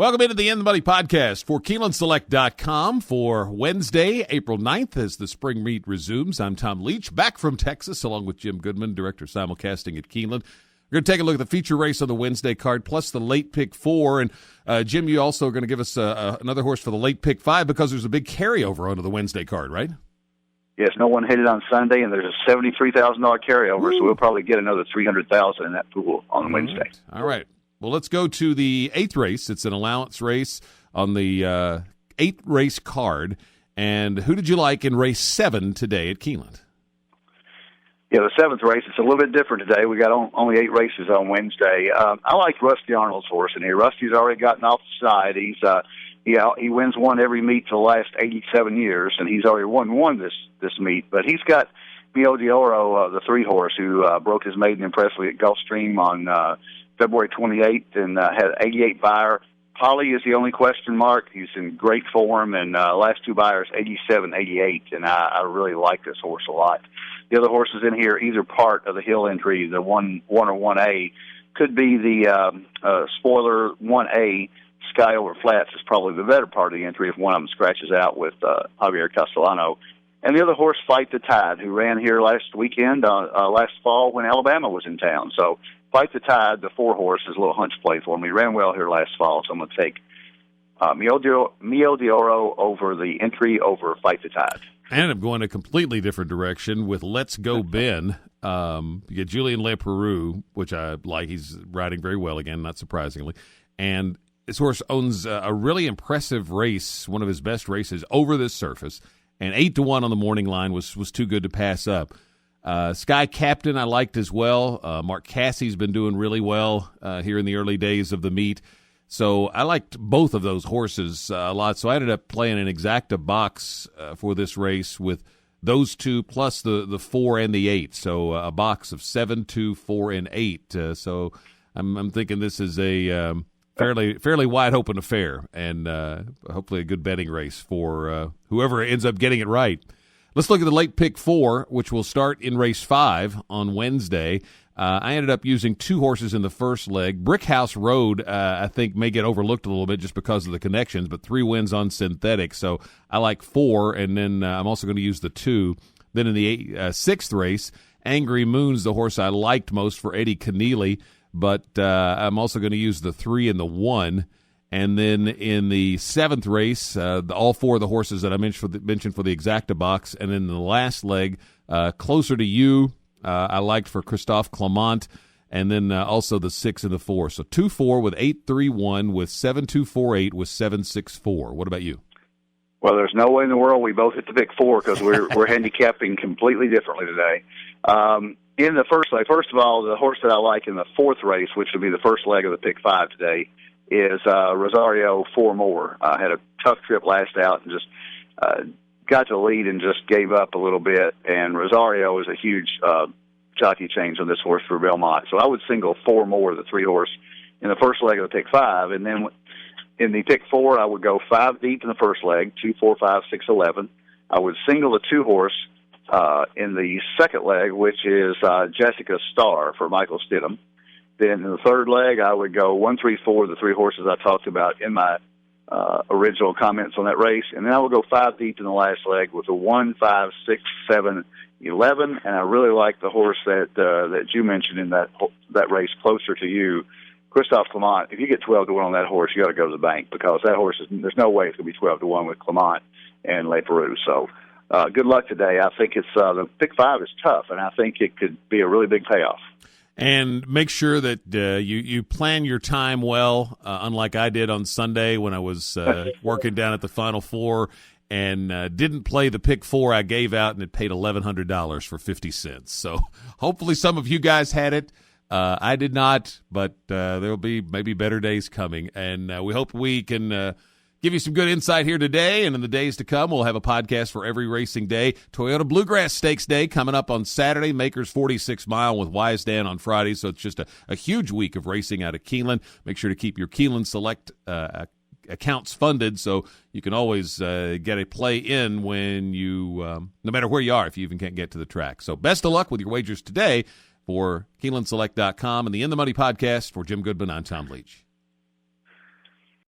Welcome into the In the Money podcast for KeenelandSelect.com for Wednesday, April 9th, as the spring meet resumes. I'm Tom Leach, back from Texas, along with Jim Goodman, Director of Simulcasting at Keeneland. We're going to take a look at the feature race on the Wednesday card, plus the late pick 4. And, Jim, you also are going to give us another horse for the late pick 5 because there's a big carryover onto the Wednesday card, right? Yes, no one hit it on Sunday, and there's a $73,000 carryover, so we'll probably get another $300,000 in that pool on Wednesday. All right. Well, let's go to the 8th race. It's an allowance race on the 8th race card. And who did you like in race 7 today at Keeneland? Yeah, the 7th race, it's a little bit different today. We got only 8 races on Wednesday. I like Rusty Arnold's horse in here. Rusty's already gotten off the side. He wins one every meet for the last 87 years, and he's already won this meet. But he's got Mio D'Oro, the 3 horse, who broke his maiden impressively at Gulfstream on February 28th and had 88 buyer. Polly is the only question mark. He's in great form, and last 2 buyers, 87, 88, and I really like this horse a lot. The other horses in here, either part of the Hill entry, the 1 or 1A, could be the spoiler 1A. Sky Over Flats is probably the better part of the entry if one of them scratches out with Javier Castellano. And the other horse, Fight the Tide, who ran here last weekend, last fall when Alabama was in town. So Fight the Tide, the 4 horse, is a little hunch play for me. He ran well here last fall, so I'm going to take Mio D'Oro over the entry over Fight the Tide. And I'm going a completely different direction with Let's Go Ben. You get Julien Leparoux, which I like. He's riding very well again, not surprisingly. And this horse owns a really impressive race, one of his best races over this surface. And 8-1 on the morning line was too good to pass up. Sky Captain I liked as well. Mark Cassie's been doing really well here in the early days of the meet. So I liked both of those horses a lot. So I ended up playing an exacta box for this race with those 2 plus the 4 and the 8. So a box of 7, 2, 4, and 8. So I'm thinking this is a fairly wide open affair, and hopefully a good betting race for whoever ends up getting it right. Let's look at the late pick 4, which will start in race 5 on Wednesday. I ended up using 2 horses in the first leg. Brickhouse Road, I think, may get overlooked a little bit just because of the connections, but 3 wins on synthetic. So I like 4, and then I'm also going to use the 2. Then in the 6th race, Angry Moon's the horse I liked most for Eddie Keneally, but I'm also going to use the 3 and the 1. And then in the 7th race, all 4 of the horses that I mentioned for the exacta box. And then the last leg, Closer to You, I liked for Christophe Clement. And then also the 6 and the 4. So 2-4 with 8-3-1 with 7-2-4-8 with 7-6-4. What about you? Well, there's no way in the world we both hit the pick 4 because we're handicapping completely differently today. In the first leg, first of all, the horse that I like in the 4th race, which would be the first leg of the pick 5 today, is Rosario 4 More. Had a tough trip last out and just got to the lead and just gave up a little bit. And Rosario is a huge jockey change on this horse for Belmont. So I would single 4 More, the 3 horse, in the first leg of the pick 5. And then in the pick 4, I would go 5 deep in the first leg, 2, 4, 5, 6, 11. I would single the 2 horse in the second leg, which is Jessica Starr for Michael Stidham. Then in the third leg, I would go 1, 3, 4, the 3 horses I talked about in my original comments on that race. And then I would go 5 deep in the last leg with a 1, 5, 6, 7, 11. And I really like the horse that you mentioned in that race, Closer to You, Christophe Clement. If you get 12-1 on that horse, you got to go to the bank because that horse there's no way it's going to be 12-1 with Clement and Leparoux. So good luck today. I think it's the pick 5 is tough, and I think it could be a really big payoff. And make sure that you plan your time well, unlike I did on Sunday when I was working down at the Final Four and didn't play the pick 4 I gave out, and it paid $1,100 for 50 cents. So hopefully some of you guys had it. I did not, but there will be maybe better days coming. And we hope we can give you some good insight here today, and in the days to come, we'll have a podcast for every racing day. Toyota Bluegrass Stakes Day coming up on Saturday, Makers 46 Mile with Wise Dan on Friday, so it's just a huge week of racing out of Keeneland. Make sure to keep your Keeneland Select accounts funded so you can always get a play in when you, no matter where you are, if you even can't get to the track. So best of luck with your wagers today. For KeenelandSelect.com and the In the Money podcast, for Jim Goodman, I'm Tom Leach.